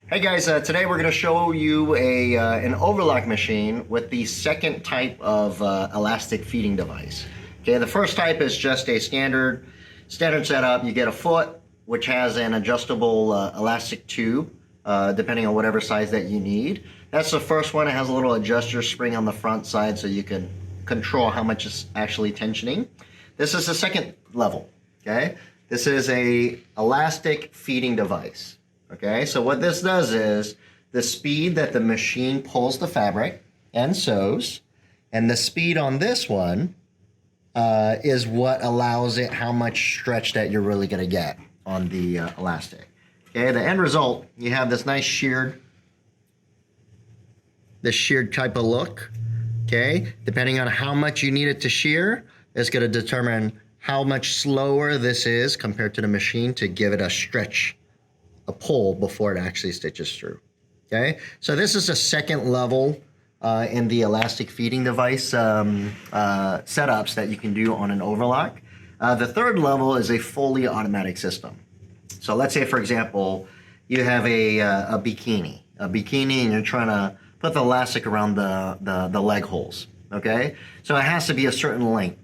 Hey guys, today we're going to show you an overlock machine with the second type of elastic feeding device. Okay, the first type is just a standard setup. You get a foot, which has an adjustable elastic tube, depending on whatever size that you need. That's the first one. It has a little adjuster spring on the front side so you can control how much is actually tensioning. This is the second level. Okay, this is a elastic feeding device. Okay, so what this does is the speed that the machine pulls the fabric and sews, and the speed on this one is what allows it how much stretch that you're really going to get on the elastic. Okay, the end result, you have this nice sheared type of look. Okay, depending on how much you need it to shear, it's going to determine how much slower this is compared to the machine to give it a pull before it actually stitches through. Okay, so this is a second level in the elastic feeding device setups that you can do on an overlock. The third level is a fully automatic system. So let's say, for example, you have a bikini and you're trying to put the elastic around the leg holes. Okay, so it has to be a certain length.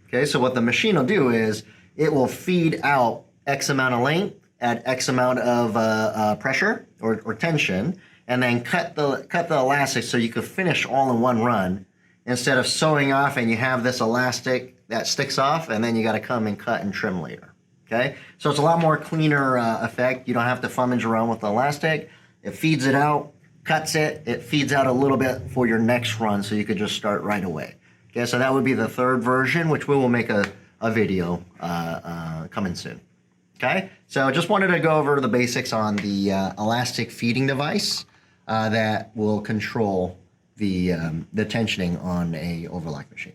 Okay, so what the machine will do is it will feed out X amount of length at X amount of pressure or tension, and then cut the elastic so you could finish all in one run instead of sewing off and you have this elastic that sticks off and then you got to come and cut and trim later. Okay, so it's a lot more cleaner effect. You don't have to fummage around with the elastic. It feeds it out, cuts it, it feeds out a little bit for your next run so you could just start right away. Okay, so that would be the third version, which we will make a video coming soon. Okay, so just wanted to go over the basics on the elastic feeding device that will control the tensioning on a overlock machine.